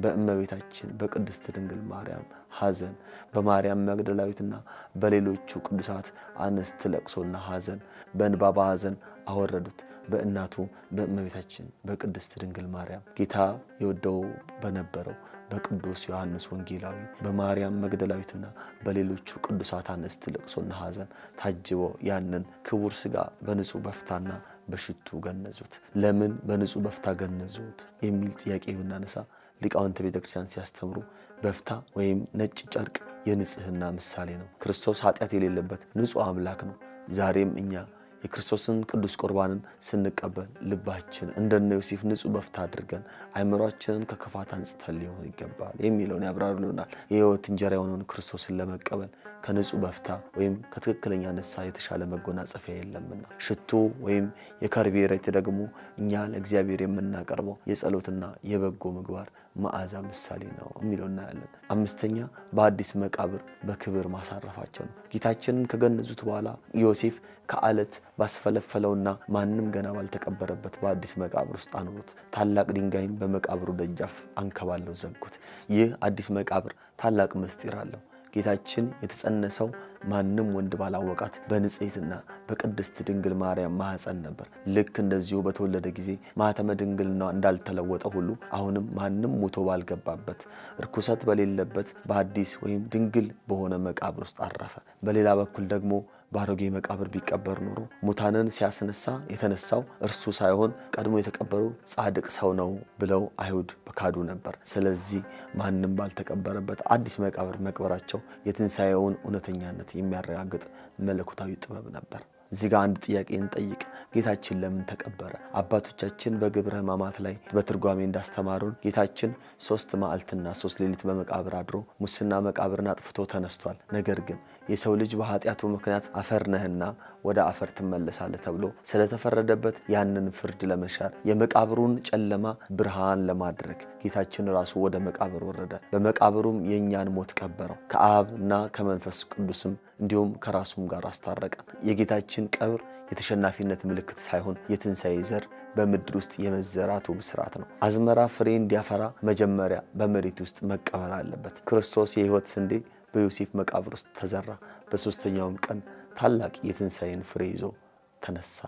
Speaker 1: በእመቤታችን በቅድስት ድንግል ማርያም ሐዘን፣ በማርያም መግደላዊትና በሌሎቹ ቅዱሳት አንስት ለቅሶና ሐዘን በእንባ በሐዘን አወረዱት። በእናቱ በእመቤታችን በቅድስት ድንግል ማርያም ጌታ የወደው በነበረው በቅዱስ ዮሐንስ ወንጌላዊ በማርያም መግደላዊትና በሌሎቹ ቅዱሳት አንስት ለቅሶና ሐዘን ታጅበው ያንን ክቡር ሥጋ በንጹህ በፍታና በሽቱ ገነዙት። ለምን በንጹህ በፍታ ገነዙት የሚል ጥያቄ ብናነሳ ሊቃውንተ ቤተክርስቲያን ሲያስተምሩ በፍታ ወይም ነጭ ጨርቅ የንጽህና ምሳሌ ነው። ክርስቶስ ኃጢአት የሌለበት ንጹህ አምላክ ነው። ዛሬም እኛ የክርስቶስን ቅዱስ ቁርባንን ስንቀበል ልባችን እንደነ ዮሴፍ ንጹህ በፍታ አድርገን አይምሮአችንን ከክፋት አንጽተን ሊሆን ይገባል የሚለውን ያብራሩልናል። የሕይወት እንጀራ የሆነውን ክርስቶስን ለመቀበል ከንጹህ በፍታ ወይም ከትክክለኛ ንስሐ የተሻለ መጎናጸፊያ የለምና። ሽቱ ወይም የከርቤ ሬት ደግሞ እኛ ለእግዚአብሔር የምናቀርበው የጸሎትና የበጎ ምግባር መዓዛ ምሳሌ ነው የሚለው እናያለን። አምስተኛ በአዲስ መቃብር በክብር ማሳረፋቸው ነው። ጌታችንን ከገነዙት በኋላ ዮሴፍ ከአለት ባስፈለፈለውና ማንም ገና ባልተቀበረበት በአዲስ መቃብር ውስጥ አኖሩት። ታላቅ ድንጋይም በመቃብሩ ደጃፍ አንከባለው ዘጉት። ይህ አዲስ መቃብር ታላቅ ምስጢር አለው። ጌታችን የተጸነሰው ማንም ወንድ ባላወቃት በንጽሕትና በቅድስት ድንግል ማርያም ማኅፀን ነበር። ልክ እንደዚሁ በተወለደ ጊዜ ማኅተመ ድንግልና እንዳልተለወጠ ሁሉ አሁንም ማንም ሙቶ ባልገባበት ርኩሰት በሌለበት በአዲስ ወይም ድንግል በሆነ መቃብር ውስጥ አረፈ። በሌላ በኩል ደግሞ ባሮጌ መቃብር ቢቀበር ኖሮ ሙታንን ሲያስነሳ የተነሳው እርሱ ሳይሆን ቀድሞ የተቀበሩ ጻድቅ ሰው ነው ብለው አይሁድ በካዱ ነበር። ስለዚህ ማንም ባልተቀበረበት አዲስ መቃብር መቅበራቸው የትንሣኤውን እውነተኛነት የሚያረጋግጥ መለኮታዊ ጥበብ ነበር። እዚህ ጋር አንድ ጥያቄ እንጠይቅ። ጌታችን ለምን ተቀበረ? አባቶቻችን በግብረ ሕማማት ላይ በትርጓሜ እንዳስተማሩን ጌታችን 3 መዓልትና 3 ሌሊት በመቃብር አድሮ ሙስና መቃብርን አጥፍቶ ተነስቷል። ነገር ግን የሰው ልጅ በኃጢአቱ ምክንያት አፈር ነህና ወደ አፈር ትመለሳለህ ተብሎ ስለተፈረደበት ያንን ፍርድ ለመሻር የመቃብሩን ጨለማ ብርሃን ለማድረግ ጌታችን ራሱ ወደ መቃብር ወረደ። በመቃብሩም የእኛን ሞት ቀበረው። ከአብና ከመንፈስ ቅዱስም እንዲሁም ከራሱም ጋር አስታረቀን። የጌታችን ቀብር የተሸናፊነት ምልክት ሳይሆን የትንሣኤ ዘር በምድር ውስጥ የመዘራቱ ብስራት ነው። አዝመራ ፍሬ እንዲያፈራ መጀመሪያ በመሬት ውስጥ መቀበር አለበት። ክርስቶስ የሕይወት ስንዴ በዮሴፍ መቃብር ውስጥ ተዘራ። በሦስተኛውም ቀን ታላቅ የትንሣኤን ፍሬ ይዞ ተነሳ።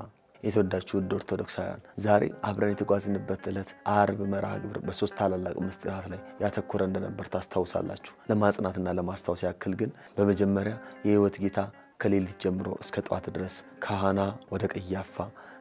Speaker 1: የተወዳችሁ ውድ ኦርቶዶክሳውያን ዛሬ አብረን የተጓዝንበት ዕለት ዓርብ መርሃ ግብር በ3 ታላላቅ ምስጢራት ላይ ያተኮረ እንደነበር ታስታውሳላችሁ። ለማጽናትና ለማስታወስ ያክል ግን በመጀመሪያ የሕይወት ጌታ ከሌሊት ጀምሮ እስከ ጠዋት ድረስ ከሐና ወደ ቀያፋ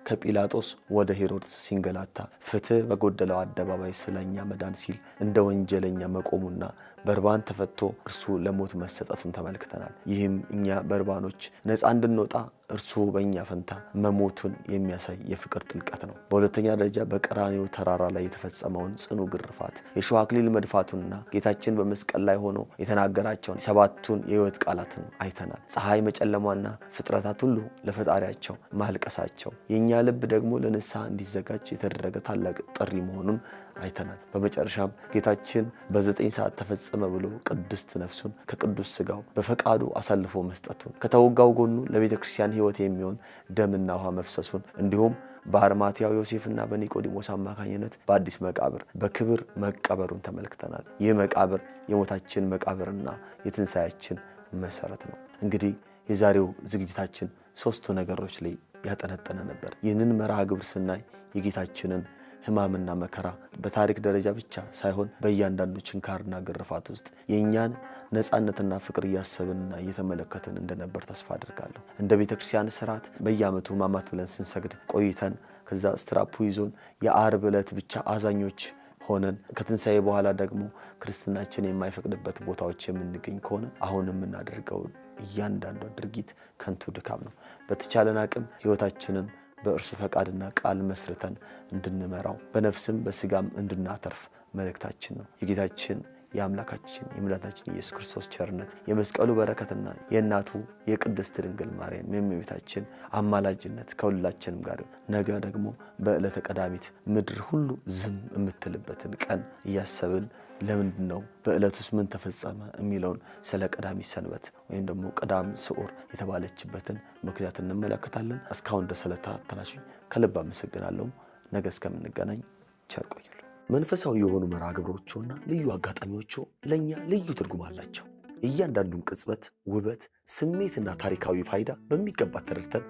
Speaker 1: ከጲላጦስ ወደ ሄሮድስ ሲንገላታ ፍትህ በጎደለው አደባባይ ስለኛ መዳን ሲል እንደ ወንጀለኛ መቆሙና በርባን ተፈቶ እርሱ ለሞት መሰጠቱን ተመልክተናል። ይህም እኛ በርባኖች ነፃ እንድንወጣ እርሱ በእኛ ፈንታ መሞቱን የሚያሳይ የፍቅር ጥልቀት ነው። በሁለተኛ ደረጃ በቀራንዮ ተራራ ላይ የተፈጸመውን ጽኑ ግርፋት የሾህ አክሊል መድፋቱንና ጌታችን በመስቀል ላይ ሆኖ የተናገራቸውን 7ቱን የሕይወት ቃላትን አይተናል። ፀሐይ መጨለሟና ፍጥረታት ሁሉ ለፈጣሪያቸው ማልቀሳቸው የእኛ ልብ ደግሞ ለንስሐ እንዲዘጋጅ የተደረገ ታላቅ ጥሪ መሆኑን አይተናል። በመጨረሻም ጌታችን በ9 ሰዓት ተፈጸመ ብሎ ቅድስት ነፍሱን ከቅዱስ ሥጋው በፈቃዱ አሳልፎ መስጠቱን ከተወጋው ጎኑ ለቤተ ክርስቲያን ሕይወት የሚሆን ደምና ውሃ መፍሰሱን እንዲሁም በአርማትያው ዮሴፍና በኒቆዲሞስ አማካኝነት በአዲስ መቃብር በክብር መቀበሩን ተመልክተናል። ይህ መቃብር የሞታችን መቃብርና የትንሣኤያችን መሰረት ነው። እንግዲህ የዛሬው ዝግጅታችን 3ቱ ነገሮች ላይ ያጠነጠነ ነበር። ይህንን መርሃ ግብር ስናይ የጌታችንን ሕማምና መከራ በታሪክ ደረጃ ብቻ ሳይሆን በእያንዳንዱ ችንካርና ግርፋት ውስጥ የእኛን ነፃነትና ፍቅር እያሰብንና እየተመለከትን እንደነበር ተስፋ አድርጋለሁ። እንደ ቤተ ክርስቲያን ስርዓት በየዓመቱ ሕማማት ብለን ስንሰግድ ቆይተን ከዛ ስትራፑ ይዞን የዓርብ ዕለት ብቻ አዛኞች ሆነን ከትንሣኤ በኋላ ደግሞ ክርስትናችን የማይፈቅድበት ቦታዎች የምንገኝ ከሆነ አሁን የምናደርገው እያንዳንዱ ድርጊት ከንቱ ድካም ነው። በተቻለን አቅም ሕይወታችንን በእርሱ ፈቃድና ቃል መስርተን እንድንመራው በነፍስም በስጋም እንድናተርፍ መልእክታችን ነው። የጌታችን የአምላካችን የመድኃኒታችን ኢየሱስ ክርስቶስ ቸርነት የመስቀሉ በረከትና የእናቱ የቅድስት ድንግል ማርያም የእመቤታችን አማላጅነት ከሁላችንም ጋር ነገ ደግሞ በዕለተ ቀዳሚት ምድር ሁሉ ዝም የምትልበትን ቀን እያሰብን ለምንድን ነው በዕለቱስ ምን ተፈጸመ የሚለውን ስለ ቀዳሚ ሰንበት ወይም ደግሞ ቀዳም ስዑር የተባለችበትን ምክንያት እንመለከታለን። እስካሁን ድረስ ስለተከታተላችሁኝ ከልብ አመሰግናለሁ። ነገ እስከምንገናኝ ቸር ቆዩ። መንፈሳዊ የሆኑ መርሃ ግብሮችና ልዩ አጋጣሚዎቹ ለኛ ልዩ ትርጉም አላቸው። እያንዳንዱን ቅጽበት ውበት፣ ስሜትና ታሪካዊ ፋይዳ በሚገባ ተረድተን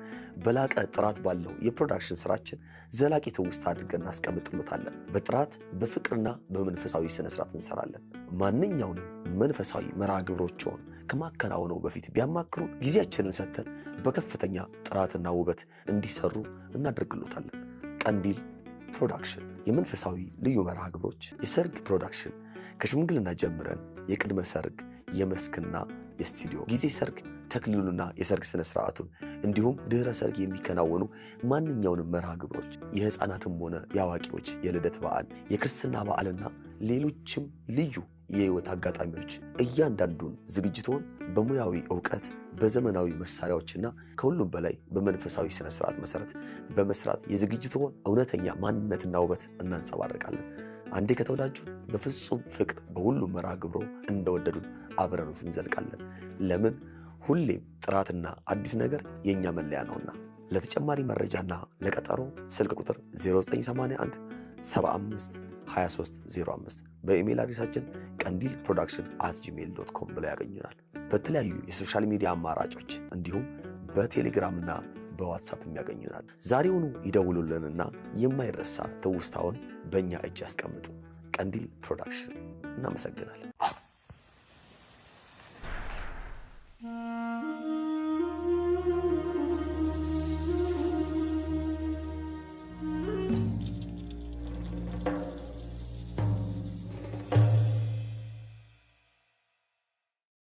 Speaker 1: በላቀ ጥራት ባለው የፕሮዳክሽን ስራችን ዘላቂ ትውስታ አድርገን እናስቀምጥሎታለን። በጥራት በፍቅርና በመንፈሳዊ ስነ ስርዓት እንሰራለን። ማንኛውንም መንፈሳዊ መርሃ ግብሮችን ከማከናወነው በፊት ቢያማክሩ ጊዜያችንን ሰጥተን በከፍተኛ ጥራትና ውበት እንዲሰሩ እናደርግሎታለን። ቀንዲል ፕሮዳክሽን የመንፈሳዊ ልዩ መርሃ ግብሮች፣ የሰርግ ፕሮዳክሽን ከሽምግልና ጀምረን የቅድመ ሰርግ፣ የመስክና የስቱዲዮ ጊዜ ሰርግ፣ ተክሊሉና የሰርግ ስነ ስርዓቱን እንዲሁም ድህረ ሰርግ የሚከናወኑ ማንኛውንም መርሃ ግብሮች፣ የህፃናትም ሆነ የአዋቂዎች የልደት በዓል፣ የክርስትና በዓልና ሌሎችም ልዩ የህይወት አጋጣሚዎች እያንዳንዱን ዝግጅቶን በሙያዊ ዕውቀት በዘመናዊ መሳሪያዎችና ከሁሉም በላይ በመንፈሳዊ ስነ ስርዓት መሰረት በመስራት የዝግጅቶን እውነተኛ ማንነትና ውበት እናንጸባርቃለን። አንዴ ከተወዳጁ በፍጹም ፍቅር በሁሉም መርሃ ግብሮ እንደወደዱን አብረኑት እንዘልቃለን። ለምን? ሁሌም ጥራትና አዲስ ነገር የኛ መለያ ነውና። ለተጨማሪ መረጃና ለቀጠሮ ስልክ ቁጥር 0981 75 2305 በኢሜል አድሬሳችን qandilproduction@gmail.com ብለው ያገኙናል። በተለያዩ የሶሻል ሚዲያ አማራጮች እንዲሁም በቴሌግራምና በዋትስአፕ ያገኙናል። ዛሬውኑ ይደውሉልንና የማይረሳ ትውስታውን በእኛ እጅ ያስቀምጡ። ቀንዲል ፕሮዳክሽን። እናመሰግናለን።